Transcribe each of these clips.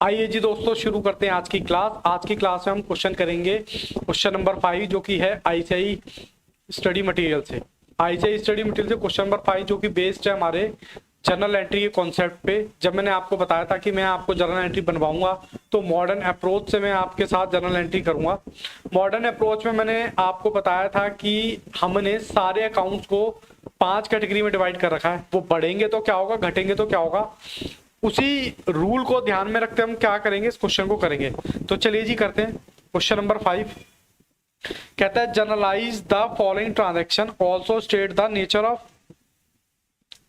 आइए जी दोस्तों, शुरू करते हैं आज की क्लास। आज की क्लास में हम क्वेश्चन करेंगे क्वेश्चन नंबर 5 जो कि है आईसीआई स्टडी मटेरियल से। आईसीआई स्टडी मटेरियल से क्वेश्चन नंबर 5 जो कि बेस्ड है हमारे जर्नल एंट्री के कॉन्सेप्ट पे। जब मैंने आपको बताया था कि मैं आपको जर्नल एंट्री बनवाऊंगा तो मॉडर्न अप्रोच से मैं आपके साथ जर्नल एंट्री करूंगा। मॉडर्न अप्रोच में मैंने आपको बताया था कि हमने सारे अकाउंट्स को 5 कैटेगरी में डिवाइड कर रखा है। वो बढ़ेंगे तो क्या होगा, घटेंगे तो क्या होगा, उसी रूल को ध्यान में रखते हम क्या करेंगे, इस क्वेश्चन को करेंगे। तो चलिए जी करते हैं। क्वेश्चन नंबर 5 कहता है generalize the following transaction also state the nature of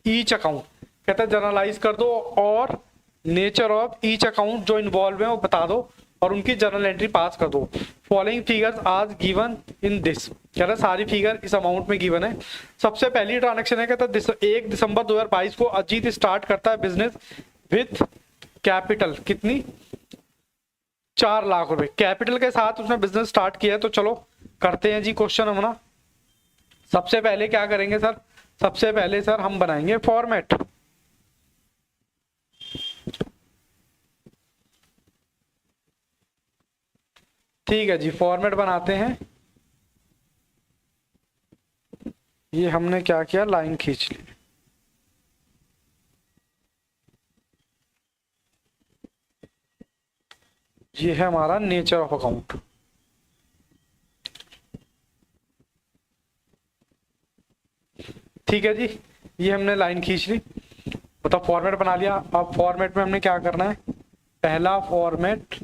each account. कहता है जनरलाइज कर दो और नेचर ऑफ ईच अकाउंट जो इन्वॉल्व है वो बता दो और उनकी जर्नल एंट्री पास कर दो। फॉलोइंग फिगर्स आज गिवन इन दिस। कह रहा है सारी फिगर इस अमाउंट में गिवन है। सबसे पहली ट्रांजैक्शन है, कहता है 1 दिसंबर 2022 को अजीत स्टार्ट करता है बिजनेस विथ कैपिटल कितनी, 4 लाख रुपए कैपिटल के साथ उसने बिजनेस स्टार्ट किया है। तो चलो करते हैं जी क्वेश्चन हम ना। सबसे पहले क्या करेंगे सर, सबसे पहले सर हम बनाएंगे फॉर्मेट। ठीक है जी, फॉर्मेट बनाते हैं। ये हमने क्या किया, लाइन खींच ली। ये है हमारा नेचर ऑफ अकाउंट। ठीक है जी, ये हमने लाइन खींच ली, मतलब फॉर्मेट बना लिया। अब फॉर्मेट में हमने क्या करना है, पहला format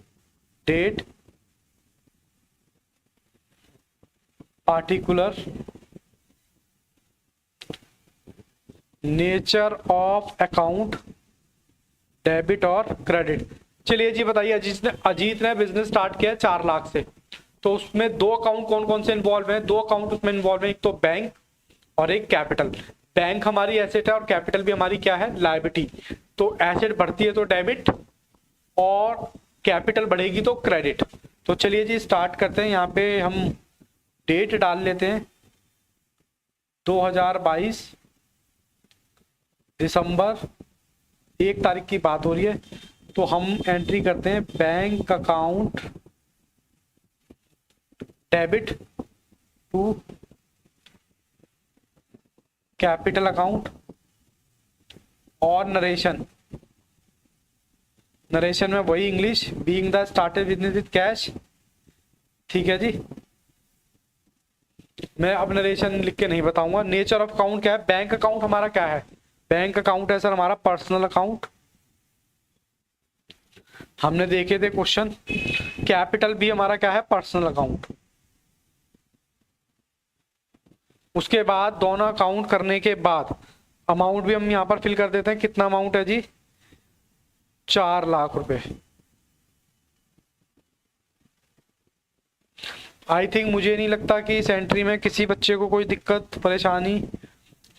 date particular nature of account debit और क्रेडिट। चलिए जी बताइए, अजीत ने बिजनेस स्टार्ट किया 4 लाख से, तो उसमें 2 अकाउंट कौन कौन से इन्वॉल्व हैं, 2 अकाउंट उसमें इन्वॉल्व है, एक तो बैंक और एक कैपिटल। बैंक हमारी एसेट है और कैपिटल भी हमारी क्या है, लायबिलिटी। तो एसेट बढ़ती है तो डेबिट और कैपिटल बढ़ेगी तो क्रेडिट। तो चलिए जी स्टार्ट करते हैं। यहाँ पे हम डेट डाल लेते हैं 2022 दिसंबर 1 तारीख की बात हो रही है। तो हम एंट्री करते हैं bank account debit to capital account और नरेशन में वही English, being the started business with cash. ठीक है जी, मैं अब नरेशन लिख के नहीं बताऊंगा। नेचर ऑफ अकाउंट क्या है, बैंक अकाउंट हमारा क्या है, बैंक अकाउंट है सर हमारा पर्सनल अकाउंट, हमने देखे थे क्वेश्चन। कैपिटल भी हमारा क्या है, पर्सनल अकाउंट। उसके बाद दोनों अकाउंट करने के बाद अमाउंट भी हम यहां पर फिल कर देते हैं। कितना अमाउंट है जी, 4 लाख रुपए। आई थिंक, मुझे नहीं लगता कि इस एंट्री में किसी बच्चे को कोई दिक्कत परेशानी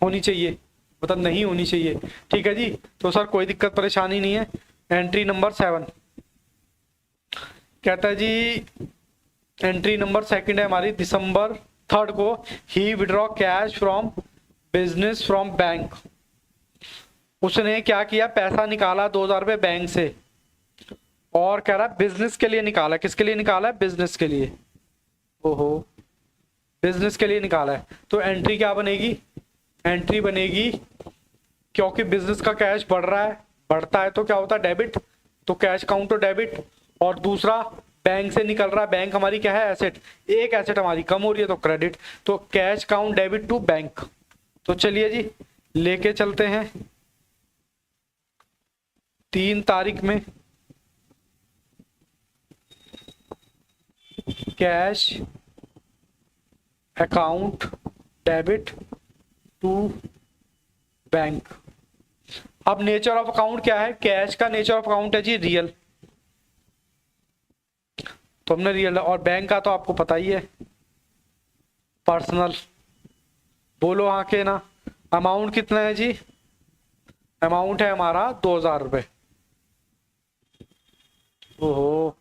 होनी चाहिए, मतलब नहीं होनी चाहिए। ठीक है जी, तो सर कोई दिक्कत परेशानी नहीं है। एंट्री नंबर 7 कहता है जी, एंट्री नंबर 2 है हमारी, दिसंबर 3 को ही withdraw cash from business from bank. उसने क्या किया, पैसा निकाला 2000 रुपये बैंक से और कह रहा है बिजनेस के लिए निकाला। किसके लिए निकाला है, बिजनेस के लिए। ओहो, बिजनेस के लिए निकाला है। तो एंट्री क्या बनेगी, एंट्री बनेगी क्योंकि बिजनेस का कैश बढ़ रहा है, बढ़ता है तो क्या होता है, डेबिट। तो कैश काउंट तो डेबिट, और दूसरा बैंक से निकल रहा है, बैंक हमारी क्या है, एसेट। एक एसेट हमारी कम हो रही है तो क्रेडिट। तो cash count debit to bank. तो चलिए जी लेके चलते हैं 3 तारीख में cash account debit to bank. अब नेचर ऑफ अकाउंट क्या है, कैश का नेचर ऑफ अकाउंट है जी रियल, तो हमने रियल, और बैंक का तो आपको पता ही है पर्सनल। बोलो हाँ के ना। अमाउंट कितना है जी, अमाउंट है हमारा 2000 रुपये। ओहो,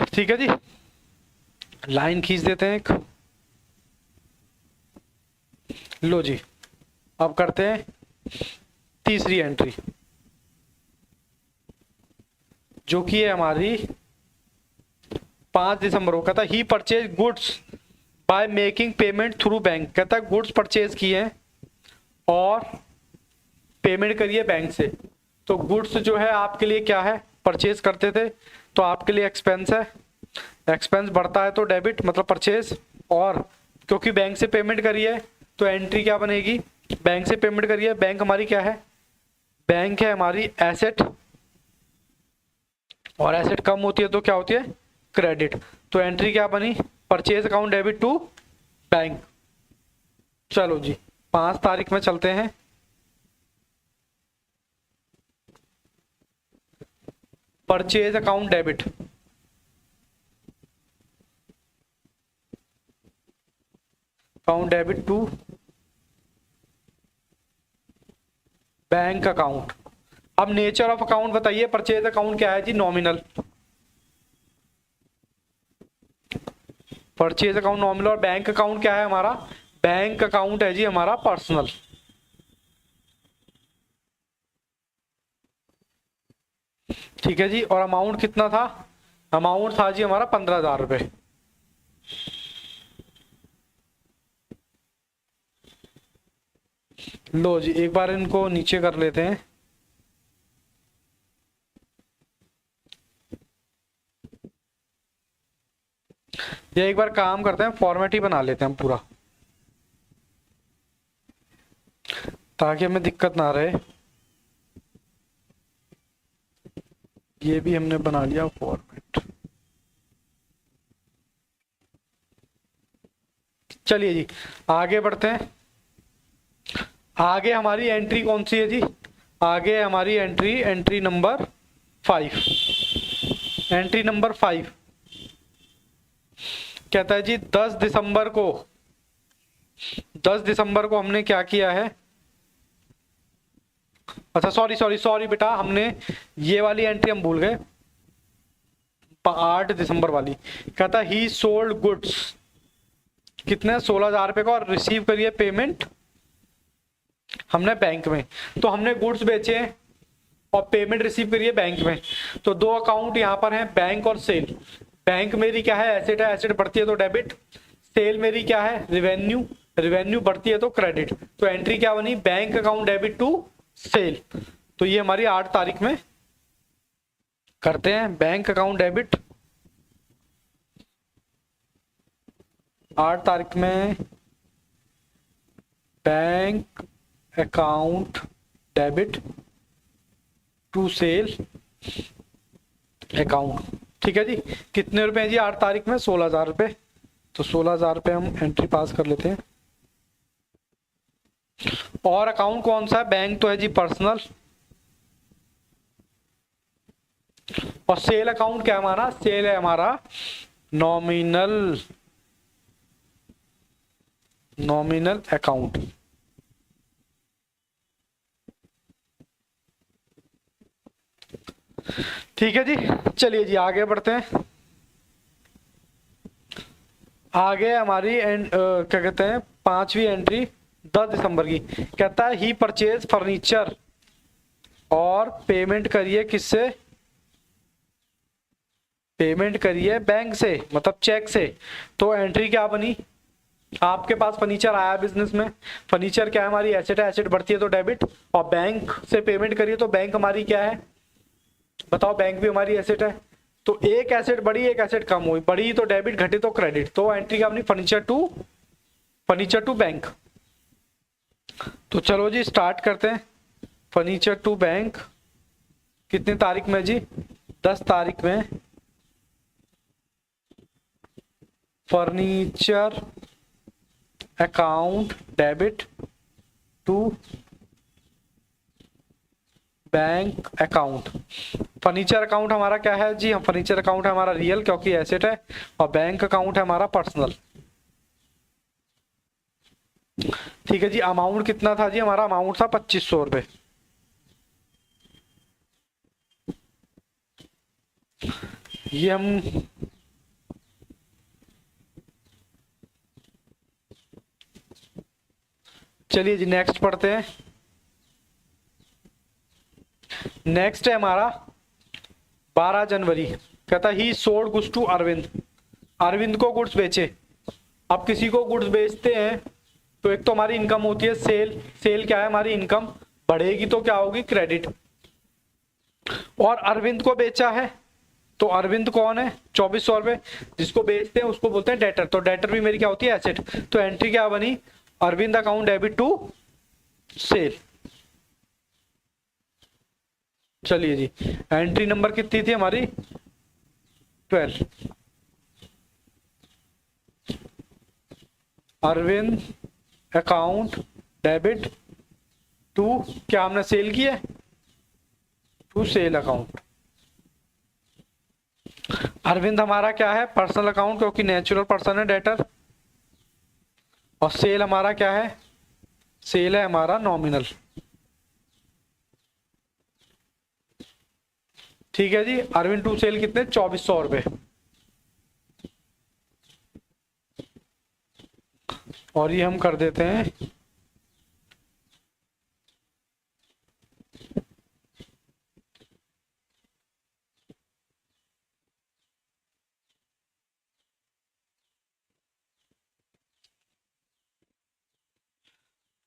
ठीक है जी, लाइन खींच देते हैं एक। लो जी, अब करते हैं तीसरी एंट्री, जो कि है हमारी 5 दिसंबर को। कहता ही purchase goods by making payment through bank. कहता है गुड्स परचेज किए हैं और पेमेंट करिए बैंक से। तो गुड्स जो है आपके लिए क्या है, परचेज करते थे तो आपके लिए एक्सपेंस है, एक्सपेंस बढ़ता है तो डेबिट मतलब परचेज, और क्योंकि बैंक से पेमेंट करी है तो एंट्री क्या बनेगी, बैंक से पेमेंट करी है। बैंक हमारी क्या है, बैंक है हमारी एसेट, और एसेट कम होती है तो क्या होती है, क्रेडिट। तो एंट्री क्या बनी, purchase account debit to bank. चलो जी 5 तारीख में चलते हैं। Purchase account debit, account debit to bank account. अब नेचर ऑफ अकाउंट बताइए, परचेज अकाउंट क्या है जी, नॉमिनल। परचेज अकाउंट नॉमिनल, और बैंक अकाउंट क्या है हमारा, बैंक अकाउंट है जी हमारा पर्सनल। ठीक है जी, और अमाउंट कितना था, अमाउंट था जी हमारा 15,000 रुपये। लो जी एक बार इनको नीचे कर लेते हैं। ये एक बार काम करते हैं, फॉर्मेट ही बना लेते हैं हम पूरा, ताकि हमें दिक्कत ना रहे। ये भी हमने बना लिया फॉर्मेट। चलिए जी आगे बढ़ते हैं। आगे हमारी एंट्री कौन सी है जी, आगे हमारी entry, entry number 5। Entry number 5 कहता है जी 10 दिसंबर को, 10 दिसंबर को हमने क्या किया है, अच्छा सॉरी बेटा, हमने ये वाली एंट्री हम भूल गए, 8 दिसंबर वाली। कहता है ही सोल्ड गुड्स, कितने, 16,000 रुपए का, और रिसीव करिए पेमेंट हमने बैंक में। तो हमने गुड्स बेचे और पेमेंट रिसीव करिए बैंक में। तो दो अकाउंट यहाँ पर हैं, बैंक और सेल। बैंक मेरी क्या है, एसेट है, एसेट बढ़ती है तो डेबिट। सेल मेरी क्या है, रिवेन्यू, रिवेन्यू बढ़ती है तो क्रेडिट। तो एंट्री क्या बनी, bank account debit to sale. तो ये हमारी 8 तारीख में करते हैं, बैंक अकाउंट डेबिट 8 तारीख में, bank account debit to sale account. ठीक है जी, कितने रुपए हैं जी 8 तारीख में, 16,000 रुपए। तो 16,000 रुपए हम एंट्री पास कर लेते हैं। और अकाउंट कौन सा है, बैंक तो है जी पर्सनल, और सेल अकाउंट क्या हमारा, सेल है हमारा नॉमिनल, नॉमिनल अकाउंट। ठीक है जी, चलिए जी आगे बढ़ते हैं। आगे हमारी क्या कहते हैं 5वीं एंट्री 10 दिसंबर की। कहता है ही परचेज फर्नीचर, और पेमेंट करिए किससे, पेमेंट करिए बैंक से मतलब चेक से। तो एंट्री क्या बनी, आपके पास फर्नीचर आया बिजनेस में, फर्नीचर क्या है हमारी एसेट है, एसेट बढ़ती है तो डेबिट, और बैंक से पेमेंट करिए तो बैंक हमारी क्या है बताओ, बैंक भी हमारी एसेट है। तो एक एसेट बढ़ी एक एसेट कम हुई, बढ़ी तो डेबिट घटी तो क्रेडिट। तो एंट्री क्या अपनी फर्नीचर टू बैंक। तो चलो जी स्टार्ट करते हैं, फर्नीचर टू बैंक कितनी तारीख में जी, 10 तारीख में। Furniture account debit to bank account. Furniture account हमारा क्या है जी, हम फर्नीचर अकाउंट है हमारा रियल क्योंकि एसेट है, और बैंक अकाउंट है हमारा पर्सनल। ठीक है जी, अमाउंट कितना था जी, हमारा अमाउंट था 2500 रुपये। ये हम चलिए जी नेक्स्ट पढ़ते हैं। नेक्स्ट है हमारा 12 जनवरी। कहता ही sold goods to Arvind. Arvind को गुड्स बेचे। अब किसी को गुड्स बेचते हैं तो एक तो हमारी इनकम होती है सेल। सेल क्या है हमारी इनकम, बढ़ेगी तो क्या होगी, क्रेडिट। और अरविंद को बेचा है तो अरविंद कौन है, 2400 रुपए। जिसको बेचते हैं उसको बोलते हैं डेटर। तो डेटर भी मेरी क्या होती है, एसेट। तो एंट्री क्या बनी, Arvind account debit to sale. चलिए जी एंट्री नंबर कितनी थी हमारी, 12। अरविंद अकाउंट डेबिट टू, क्या हमने सेल किया है, टू सेल अकाउंट। अरविंद हमारा क्या है, पर्सनल अकाउंट, क्योंकि नेचुरल पर्सन है डेटर। और सेल हमारा क्या है, सेल है हमारा नॉमिनल। ठीक है जी। अरविंद टू सेल कितने, 2400 रुपए। और ये हम कर देते हैं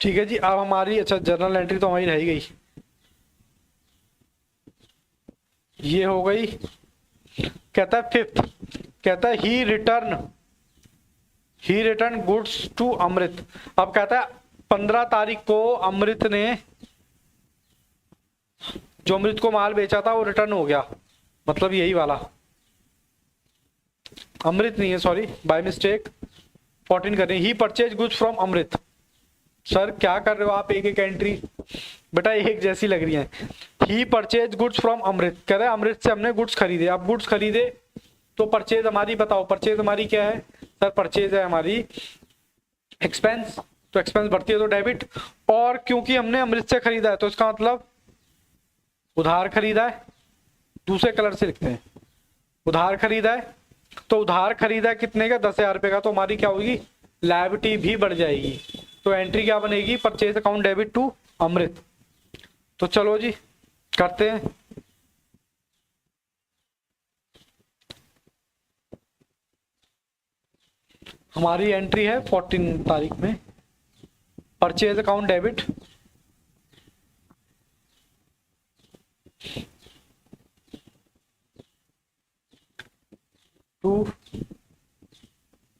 ठीक है जी। अब हमारी, अच्छा जर्नल एंट्री तो हमारी रह गई, ये हो गई। कहता है 5th, कहता है ही रिटर्न गुड्स टू अमृत। अब कहता है 15 तारीख को अमृत ने, जो अमृत को माल बेचा था वो रिटर्न हो गया, मतलब यही वाला। अमृत नहीं है, सॉरी बाय मिस्टेक 14 कर रहे हैं। He purchase goods from Amrit. Sir क्या कर रहे हो आप, एक एक एंट्री बेटा एक जैसी लग रही है। ही परचेज गुड्स फ्रॉम अमृत, कह रहे हैं अमृत से हमने गुड्स खरीदे। अब गुड्स खरीदे तो परचेज हमारी, बताओ परचेज हमारी क्या है, सर परचेज है हमारी एक्सपेंस। तो एक्सपेंस बढ़ती है तो डेबिट। और क्योंकि हमने अमृत से खरीदा है तो इसका मतलब उधार खरीदा है। दूसरे कलर से लिखते हैं, उधार खरीदा है। तो उधार खरीदा है कितने का, 10,000 रुपए का। तो हमारी क्या होगी, लायबिलिटी भी बढ़ जाएगी। तो एंट्री क्या बनेगी, परचेज अकाउंट डेबिट टू अमृत। तो चलो जी करते हैं। हमारी एंट्री है 14 तारीख में, purchase account debit to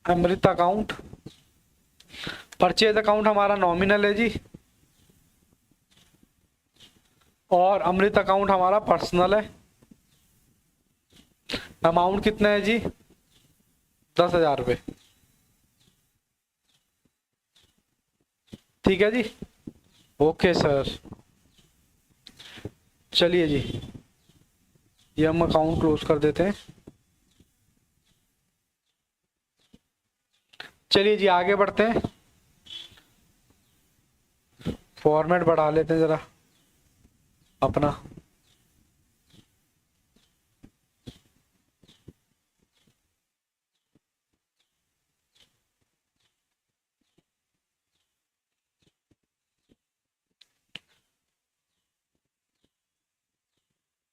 Amrit account. Purchase account हमारा नॉमिनल है जी, और अमृत अकाउंट हमारा पर्सनल है। अमाउंट कितना है जी, 10,000 रुपये। ठीक है जी, ओके सर। चलिए जी ये हम अकाउंट क्लोज कर देते हैं। चलिए जी आगे बढ़ते हैं, फॉर्मेट बढ़ा लेते हैं जरा अपना।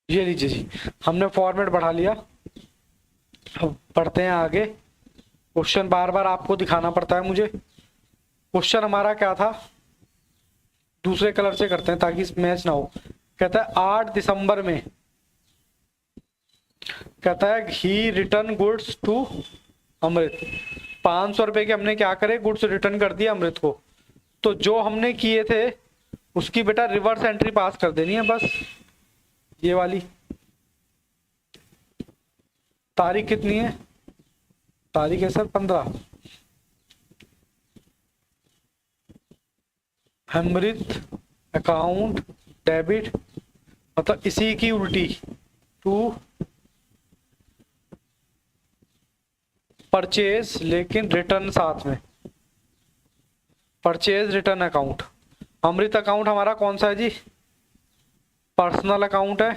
ये लीजिए जी, हमने फॉर्मेट बढ़ा लिया। अब पढ़ते हैं आगे। क्वेश्चन बार बार आपको दिखाना पड़ता है मुझे। क्वेश्चन हमारा क्या था, दूसरे कलर से करते हैं ताकि मैच ना हो। कहता है 8 दिसंबर में, कहता है ही रिटर्न गुड्स टू अमृत। 500 रुपए के हमने क्या करे, गुड्स रिटर्न कर दिया अमृत को। तो जो हमने किए थे उसकी बेटा रिवर्स एंट्री पास कर देनी है बस, ये वाली। तारीख कितनी है, तारीख है सर 15। अमृत अकाउंट डेबिट, मतलब इसी की उल्टी, टू परचेज, लेकिन रिटर्न साथ में, purchase return account. Amrit account हमारा कौन सा है जी, पर्सनल अकाउंट है,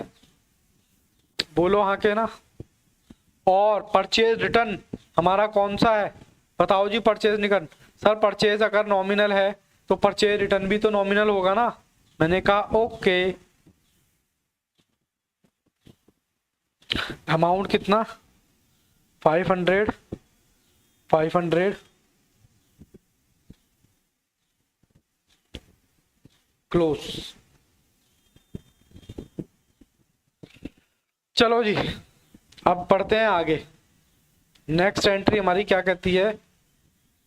बोलो हाँ के ना। और परचेज रिटर्न हमारा कौन सा है, बताओ जी परचेज रिटर्न। सर परचेज अगर नॉमिनल है तो परचेज रिटर्न भी तो नॉमिनल होगा ना। मैंने कहा ओके। अमाउंट कितना 500 क्लोज। चलो जी अब पढ़ते हैं आगे। नेक्स्ट एंट्री हमारी क्या कहती है?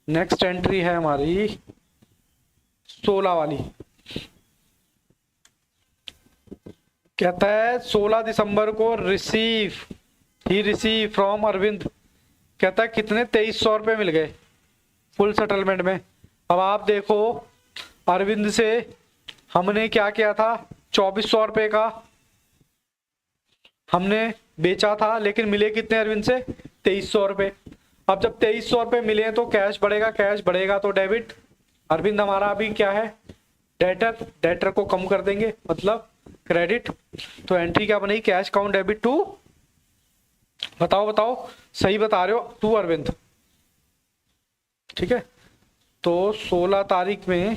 नेक्स्ट एंट्री है हमारी 16 वाली। कहता है 16 दिसंबर को ही रिसीव फ्रॉम अरविंद। कहता है कितने 2300 रुपये मिल गए फुल सेटलमेंट में। अब आप देखो अरविंद से हमने क्या किया था, 2400 रुपये का हमने बेचा था, लेकिन मिले कितने अरविंद से? 2300 रुपये। अब जब 2300 रुपये मिले तो कैश बढ़ेगा तो डेबिट। अरविंद हमारा अभी क्या है? डेटर को कम कर देंगे मतलब क्रेडिट। तो एंट्री क्या बनेगी? कैश अकाउंट डेबिट टू, बताओ सही बता रहे हो, टू अरविंद। ठीक है, तो 16 तारीख में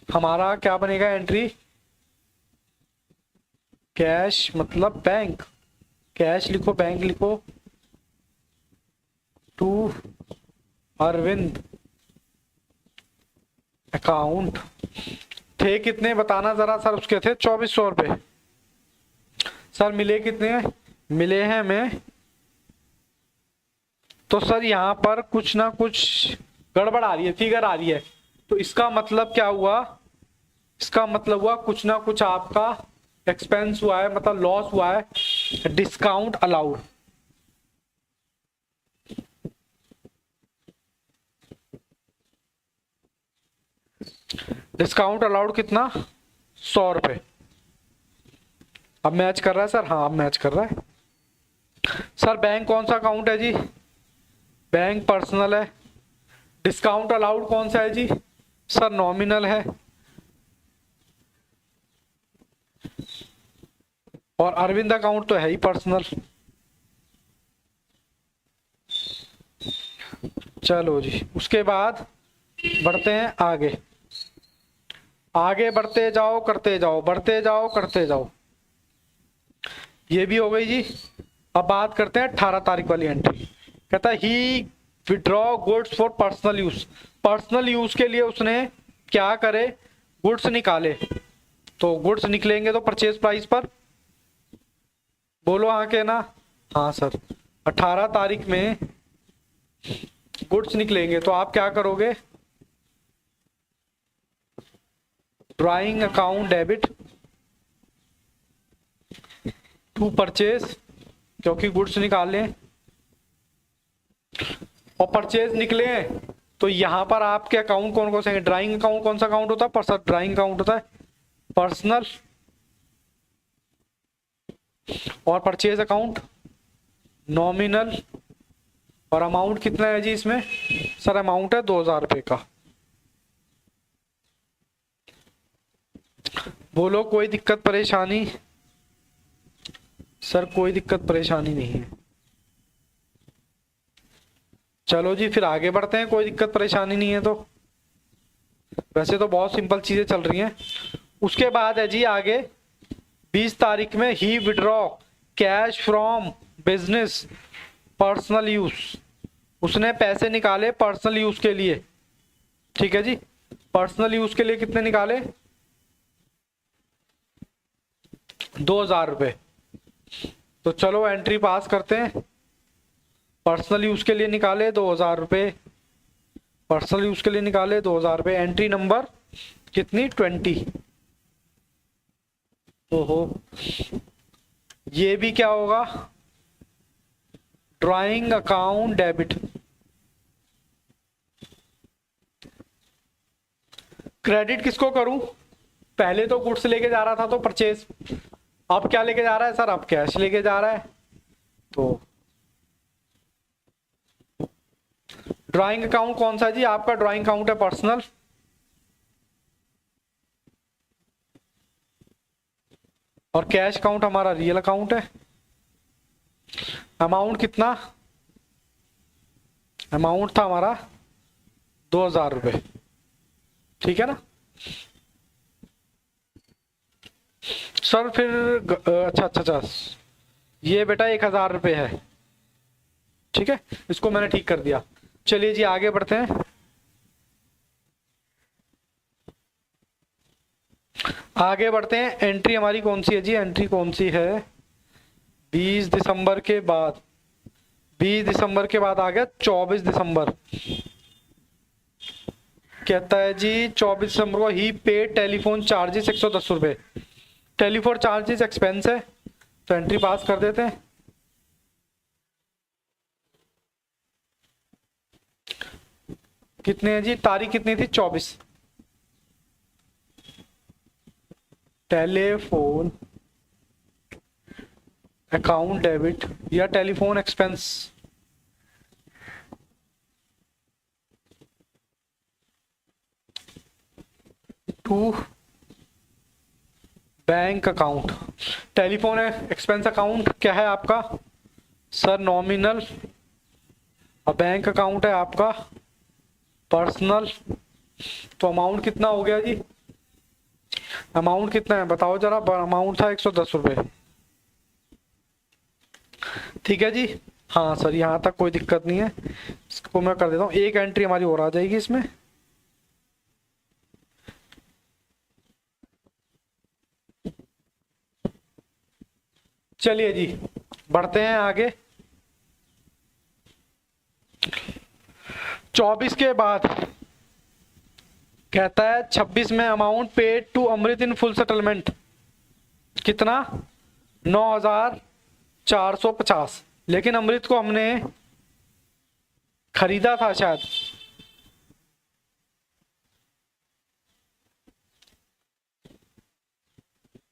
हमारा क्या बनेगा एंट्री? कैश मतलब बैंक, कैश लिखो, बैंक लिखो, टू अरविंद अकाउंट। थे कितने बताना जरा सर? उसके थे 2400 रुपये। सर मिले कितने? मिले हैं हमें, तो सर यहाँ पर कुछ ना कुछ गड़बड़ आ रही है, फिगर आ रही है। तो इसका मतलब क्या हुआ? इसका मतलब हुआ कुछ ना कुछ आपका एक्सपेंस हुआ है, मतलब लॉस हुआ है। डिस्काउंट अलाउड, डिस्काउंट अलाउड कितना? 100 रुपये। अब मैच कर रहा है सर? हाँ अब मैच कर रहा है। सर बैंक कौन सा अकाउंट है जी? बैंक पर्सनल है। डिस्काउंट अलाउड कौन सा है जी? सर नॉमिनल है। और अरविंद अकाउंट तो है ही पर्सनल। चलो जी उसके बाद बढ़ते हैं आगे। आगे बढ़ते जाओ करते जाओ, बढ़ते जाओ करते जाओ। ये भी हो गई जी। अब बात करते हैं 18 तारीख वाली एंट्री। कहता है he withdraw goods for personal use. Personal use के लिए उसने क्या करे? गुड्स निकाले। तो गुड्स निकलेंगे तो परचेज प्राइस पर, बोलो हाँ के ना? हाँ सर। 18 तारीख में गुड्स निकलेंगे तो आप क्या करोगे? Drawing account debit to purchase, क्योंकि गुड्स निकाले और परचेज निकले तो यहां पर आपके अकाउंट कौन कौन से हैं? ड्राइंग अकाउंट कौन सा अकाउंट होता है? ड्राइंग अकाउंट होता है पर्सनल, और परचेज अकाउंट नॉमिनल। और अमाउंट कितना है जी इसमें? सर अमाउंट है 2000 रुपये का। बोलो कोई दिक्कत परेशानी? सर कोई दिक्कत परेशानी नहीं है। चलो जी फिर आगे बढ़ते हैं, कोई दिक्कत परेशानी नहीं है तो। वैसे तो बहुत सिंपल चीजें चल रही हैं। उसके बाद है जी आगे 20 तारीख में he withdraw cash from business personal use. उसने पैसे निकाले पर्सनल यूज के लिए। ठीक है जी, पर्सनल यूज के लिए कितने निकाले? 2000 रुपये। तो चलो एंट्री पास करते हैं। पर्सनल यूज के लिए निकाले 2000 रुपये, पर्सनल यूज के लिए निकाले 2000 रुपये। एंट्री नंबर कितनी? 20। ओहो, ये भी क्या होगा? Drawing account debit. क्रेडिट किसको करूं? पहले तो गुड्स लेके जा रहा था तो परचेज, अब क्या लेके जा रहा है सर? अब कैश लेके जा रहा है। तो ड्राइंग अकाउंट कौन सा है जी आपका? ड्राइंग अकाउंट है पर्सनल, और कैश अकाउंट हमारा रियल अकाउंट है। अमाउंट कितना? अमाउंट था हमारा 2000 रुपये। ठीक है ना सर? फिर अच्छा अच्छा अच्छा, ये बेटा 1,000 रुपये है, ठीक है, इसको मैंने ठीक कर दिया। चलिए जी आगे बढ़ते हैं। आगे बढ़ते हैं, एंट्री हमारी कौन सी है जी? एंट्री कौन सी है? 20 दिसंबर के बाद, 20 दिसंबर के बाद आ गया 24 दिसंबर। कहता है जी 24 दिसंबर को ही पे टेलीफोन चार्जेस 110 रुपये। टेलीफोन चार्जेस एक्सपेंस है, तो एंट्री पास कर देते हैं। कितने हैं जी? तारीख कितनी थी? 24। टेलीफोन अकाउंट डेबिट या telephone expense, to bank account. Telephone expense account क्या है आपका सर? नॉमिनल। और बैंक अकाउंट है आपका पर्सनल। तो अमाउंट कितना हो गया जी? अमाउंट कितना है बताओ जरा? अमाउंट था 110 रुपये, ठीक है जी। हाँ सर यहाँ तक कोई दिक्कत नहीं है, इसको मैं कर देता हूँ। एक एंट्री हमारी और आ जाएगी इसमें। चलिए जी बढ़ते हैं आगे। 24 के बाद कहता है 26 में amount paid to Amrit in full settlement. कितना? 9,450। लेकिन अमृत को हमने खरीदा था शायद,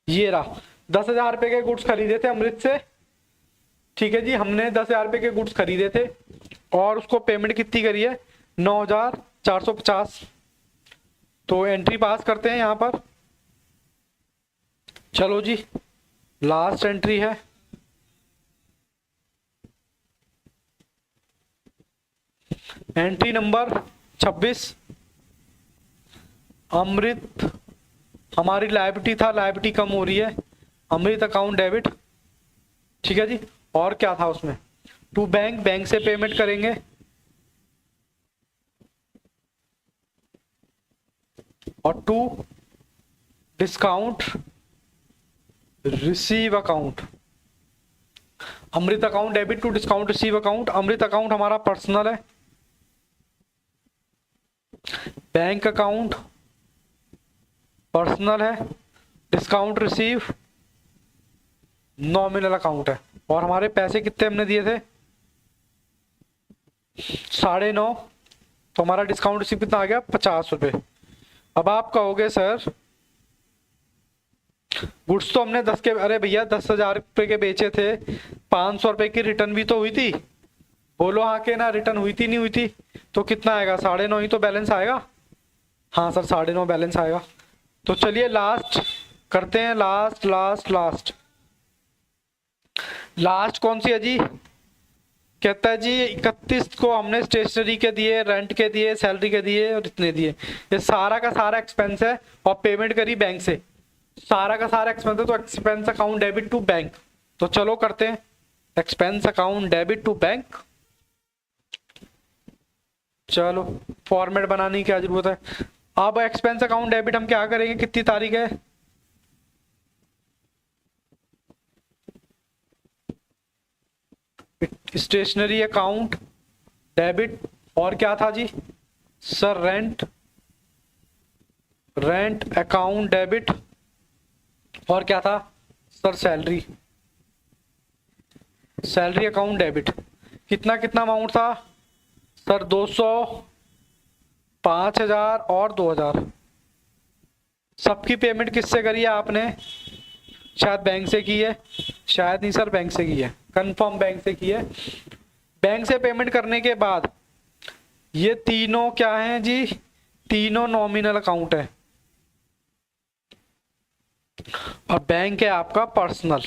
ये रहा। 10,000 रुपये के गुड्स खरीदे थे अमृत से, ठीक है जी। हमने 10,000 रुपये के गुड्स खरीदे थे और उसको पेमेंट कितनी करी है? 9,450। तो एंट्री पास करते हैं यहाँ पर। चलो जी लास्ट एंट्री है। Entry number 26। अमृत हमारी लायबिलिटी था, लायबिलिटी कम हो रही है। अमृत अकाउंट डेबिट, ठीक है जी। और क्या था उसमें? टू बैंक, बैंक से पेमेंट करेंगे। और to discount receive account. Amrit account debit to discount receive account. Amrit account हमारा पर्सनल है, बैंक अकाउंट पर्सनल है, डिस्काउंट रिसीव नॉमिनल अकाउंट है। और हमारे पैसे कितने हमने दिए थे? 9.5। तो हमारा डिस्काउंट रिसीव कितना आ गया? 50 रुपये। अब आप कहोगे सर गुड्स तो हमने 10 के, अरे भैया 10,000 रुपये के बेचे थे, 500 रुपये की रिटर्न भी तो हुई थी। बोलो हाँ के ना, रिटर्न हुई थी नहीं हुई थी? तो कितना आएगा? 9.5 ही तो बैलेंस आएगा। हाँ सर 9.5 बैलेंस आएगा। तो चलिए लास्ट करते हैं, लास्ट लास्ट लास्ट लास्ट कौन सी है जी? कहता है जी 31 को हमने स्टेशनरी के दिए, रेंट के दिए, सैलरी के दिए और इतने दिए। ये सारा का सारा एक्सपेंस है और पेमेंट करी बैंक से। सारा का सारा एक्सपेंस है, तो expense account debit to bank. तो चलो करते हैं expense account debit to bank. चलो फॉर्मेट बनाने की क्या जरूरत है। अब एक्सपेंस अकाउंट डेबिट हम क्या करेंगे? कितनी तारीख है? स्टेशनरी अकाउंट डेबिट और क्या था जी sir? Rent, rent account debit और क्या था sir? Salary, salary account debit. कितना कितना अमाउंट था सर? 200, 5,000 और 2,000। सबकी पेमेंट किससे करी है आपने? शायद बैंक से की है, शायद नहीं सर बैंक से की है, कंफर्म बैंक से की है। बैंक से पेमेंट करने के बाद ये तीनों क्या हैं जी? तीनों नॉमिनल अकाउंट है और बैंक है आपका पर्सनल,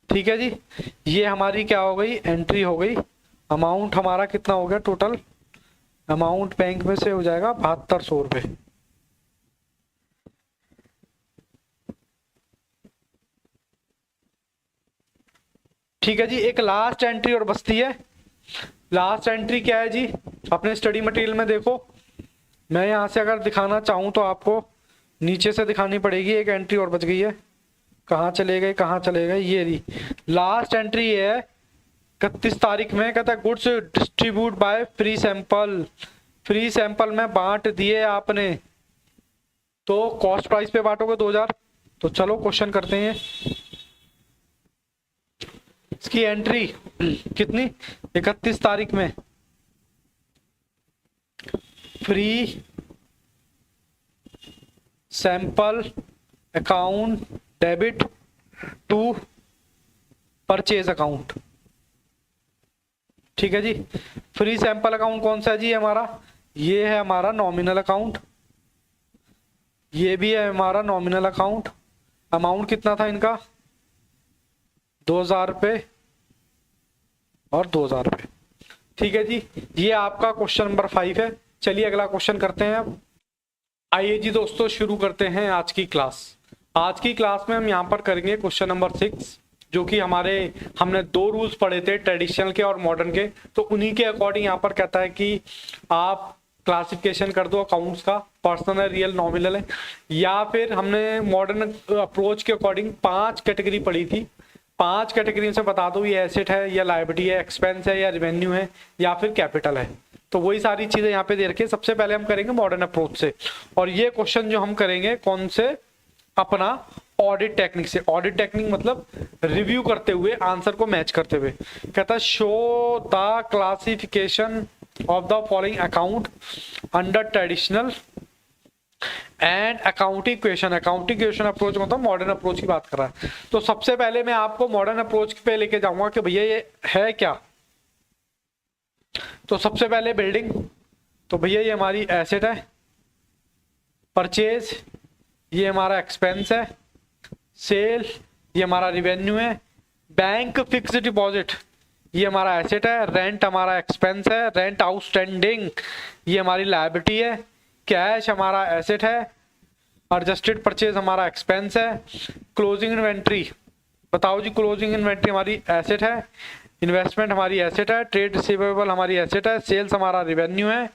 ठीक है जी। ये हमारी क्या हो गई? एंट्री हो गई। अमाउंट हमारा कितना हो गया टोटल? अमाउंट बैंक में से हो जाएगा 7200 रुपये। ठीक है जी, एक लास्ट एंट्री और बचती है। लास्ट एंट्री क्या है जी, अपने स्टडी मटेरियल में देखो, मैं यहाँ से अगर दिखाना चाहूँ तो आपको नीचे से दिखानी पड़ेगी। एक एंट्री और बच गई है, कहाँ चले गए कहाँ चले गए, ये रही लास्ट एंट्री है 31 तारीख में। कहता है goods distribute by free sample, free sample में बांट दिए आपने, तो कॉस्ट प्राइस पे बांटोगे 2000। तो चलो क्वेश्चन करते हैं। इसकी एंट्री कितनी, 31 तारीख में, free sample account debit to purchase account. ठीक है जी, फ्री सैंपल अकाउंट कौन सा है जी हमारा, ये है हमारा नॉमिनल अकाउंट, ये भी है हमारा नॉमिनल अकाउंट। अमाउंट कितना था इनका, 2000 रुपये और 2000 रुपये। ठीक है जी, ये आपका क्वेश्चन नंबर 5 है। चलिए अगला क्वेश्चन करते हैं अब। आइए जी दोस्तों, शुरू करते हैं आज की क्लास। आज की क्लास में हम यहाँ पर करेंगे क्वेश्चन नंबर 6, जो कि हमने 2 रूल्स पढ़े थे, ट्रेडिशनल के और मॉडर्न के। तो उन्हीं के अकॉर्डिंग यहाँ पर कहता है कि आप क्लासिफिकेशन कर दो अकाउंट्स का, पर्सनल है, रियल, नॉमिनल है, या फिर हमने मॉडर्न अप्रोच के अकॉर्डिंग 5 कैटेगरी पढ़ी थी। 5 कैटेगरी से बता दो ये एसेट है या लायबिलिटी है, एक्सपेंस है या रेवेन्यू है या फिर कैपिटल है। तो वही सारी चीजें यहाँ पे दे रखी है। सबसे पहले हम करेंगे मॉडर्न अप्रोच से, और ये क्वेश्चन जो हम करेंगे कौन से, अपना ऑडिट टेक्निक से। ऑडिट टेक्निक मतलब रिव्यू करते हुए, आंसर को मैच करते हुए। कहता है show the classification of the following account under traditional and accounting question. Accounting question approach मतलब मॉडर्न अप्रोच की बात कर रहा है। तो सबसे पहले मैं आपको मॉडर्न अप्रोच पे लेके जाऊंगा कि भैया ये है क्या। तो सबसे पहले बिल्डिंग, तो भैया ये हमारी एसेट है। परचेज, ये हमारा एक्सपेंस है। सेल, ये हमारा रिवेन्यू है। बैंक फिक्स डिपॉजिट, ये हमारा एसेट है। रेंट हमारा एक्सपेंस है। रेंट आउटस्टैंडिंग, ये हमारी लायबिलिटी है। कैश हमारा एसेट है। एडजस्टेड परचेज हमारा एक्सपेंस है। क्लोजिंग इन्वेंट्री, बताओ जी, क्लोजिंग इन्वेंट्री हमारी एसेट है। इन्वेस्टमेंट हमारी एसेट है। ट्रेड रिसीवेबल हमारी एसेट है। सेल्स हमारा रिवेन्यू है।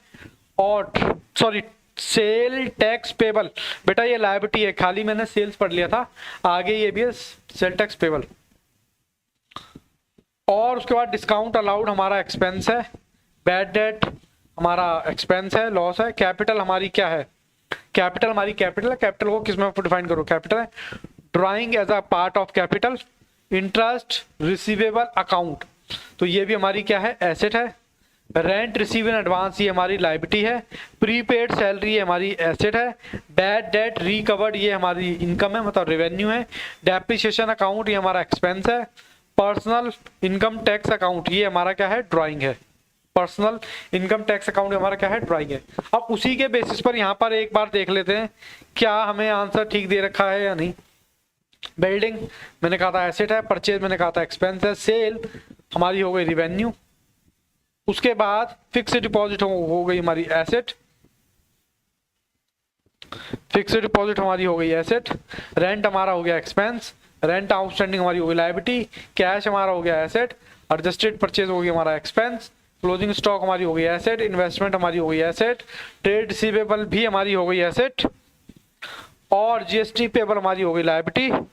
और सॉरी, सेल टैक्स पेबल, बेटा ये लायबिलिटी है, खाली मैंने सेल्स पढ़ लिया था, आगे ये भी है सेल टैक्स पेबल। और उसके बाद डिस्काउंट अलाउड हमारा एक्सपेंस है। बैड डेट हमारा एक्सपेंस है, लॉस है। कैपिटल हमारी क्या है, कैपिटल हमारी कैपिटल है। कैपिटल को किस में डिफाइन करो, कैपिटल है। Drawing as a part of capital. Interest receivable account, तो ये भी हमारी क्या है, एसेट है। रेंट रिसीव इन एडवांस, ये हमारी लायबिलिटी है। प्रीपेड सैलरी, ये हमारी एसेट है। बैड डेट रिकवर्ड, ये हमारी इनकम है, मतलब रेवेन्यू है। डेप्रिसिएशन अकाउंट, ये हमारा एक्सपेंस है। पर्सनल इनकम टैक्स अकाउंट, ये हमारा क्या है, ड्राइंग है। पर्सनल इनकम टैक्स अकाउंट हमारा क्या है, ड्राइंग है। अब उसी के बेसिस पर यहाँ पर एक बार देख लेते हैं क्या हमें आंसर ठीक दे रखा है या नहीं। बिल्डिंग मैंने कहा था एसेट है। परचेज मैंने कहा था एक्सपेंस है। सेल हमारी हो गई रिवेन्यू। उसके बाद फिक्स्ड डिपॉजिट हो गई हमारी एसेट। फिक्स्ड डिपॉजिट हमारी हो गई एसेट। रेंट हमारा हो गया एक्सपेंस। रेंट आउटस्टैंडिंग हमारी हो गई लायबिलिटी। कैश हमारा हो गया एसेट। एडजस्टेड परचेज हो गई हमारा एक्सपेंस। क्लोजिंग स्टॉक हमारी हो गई एसेट। इन्वेस्टमेंट हमारी हो गई एसेट। ट्रेड रिसीवेबल भी हमारी हो गई एसेट। और जीएसटी पेबल हमारी हो गई liability.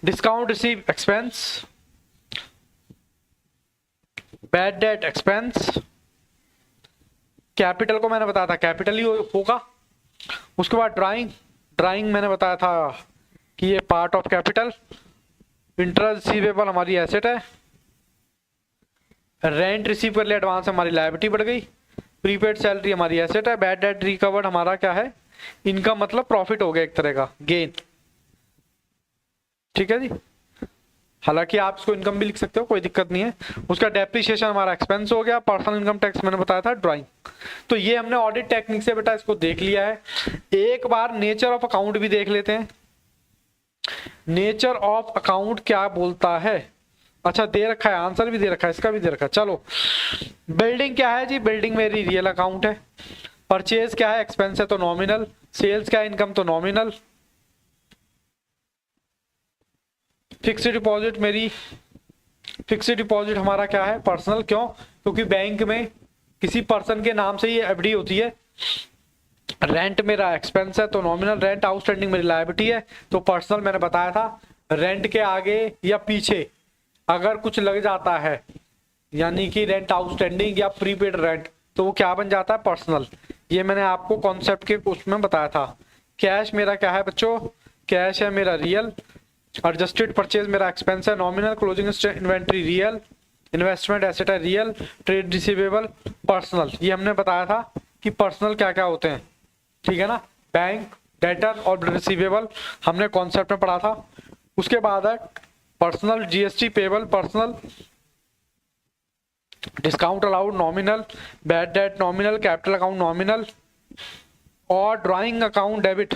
Discount receive expense. Bad debt expense. Capital को मैंने बताया था कैपिटल ही होगा। उसके बाद ड्राइंग, ड्राइंग मैंने बताया था कि ये part of capital. Interest receivable हमारी एसेट है। रेंट रिसीव कर लिया एडवांस, हमारी लायबिलिटी बढ़ गई। प्रीपेड सैलरी हमारी एसेट है। बैड डेट रिकवर्ड हमारा क्या है, इनकम, मतलब प्रॉफिट हो गया एक तरह का, गेन। ठीक है जी, हालांकि आप इसको इनकम भी लिख सकते हो, कोई दिक्कत नहीं है। उसका डेप्रिसिएशन हमारा एक्सपेंस हो गया। पर्सनल इनकम टैक्स मैंने बताया था ड्राइंग। तो ये हमने ऑडिट टेक्निक से बेटा इसको देख लिया है। एक बार नेचर ऑफ अकाउंट भी देख लेते हैं। नेचर ऑफ अकाउंट क्या बोलता है, अच्छा दे रखा है, आंसर भी दे रखा है, इसका भी दे रखा है। चलो बिल्डिंग क्या है जी, बिल्डिंग मेरी रियल अकाउंट है। परचेज क्या है, एक्सपेंस है तो नॉमिनल। सेल्स क्या है, इनकम तो नॉमिनल। फिक्स्ड डिपॉजिट मेरी, फिक्स्ड डिपॉजिट हमारा क्या है, पर्सनल। क्यों, क्योंकि बैंक में किसी पर्सन के नाम से ही एफडी होती है। रेंट मेरा एक्सपेंस है तो नॉमिनल। रेंट आउटस्टैंडिंग मेरी लायबिलिटी है तो पर्सनल। मैंने बताया था रेंट के आगे या पीछे अगर कुछ लग जाता है, यानी कि रेंट आउटस्टैंडिंग या प्रीपेड रेंट, तो वो क्या बन जाता है, पर्सनल। ये मैंने आपको कॉन्सेप्ट के उसमें बताया था। कैश मेरा क्या है बच्चों, कैश है मेरा रियल। एडजस्टेड परचेज मेरा एक्सपेंस है nominal. Closing inventory real. Investment asset है रियल। Trade receivable personal. ये हमने बताया था कि पर्सनल क्या क्या होते हैं, ठीक है ना। बैंक, डेटर और रिसीवेबल हमने कॉन्सेप्ट में पढ़ा था। उसके बाद है personal GST payable personal. Discount allowed nominal. Bad debt nominal. Capital account nominal. और ड्राइंग अकाउंट डेबिट,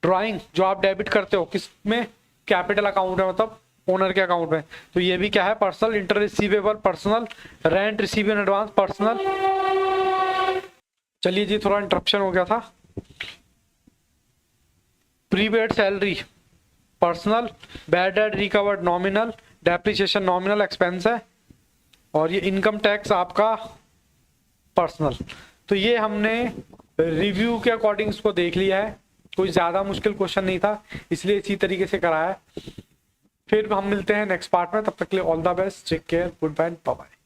ड्राइंग जो आप डेबिट करते हो किस में, कैपिटल अकाउंट है, मतलब ओनर के अकाउंट में, तो ये भी क्या है, personal. Inter receivable personal. Rent receive in advance personal. चलिए जी, थोड़ा इंटरप्शन हो गया था। Prepaid salary personal. Bad debt recovered nominal. Depreciation nominal expense है। और ये इनकम टैक्स आपका पर्सनल। तो ये हमने रिव्यू के अकॉर्डिंग इसको देख लिया है, कोई ज़्यादा मुश्किल क्वेश्चन नहीं था, इसलिए इसी तरीके से कराया है। फिर हम मिलते हैं नेक्स्ट पार्ट में, तब तक के लिए all the best, take care, goodbye, bye bye.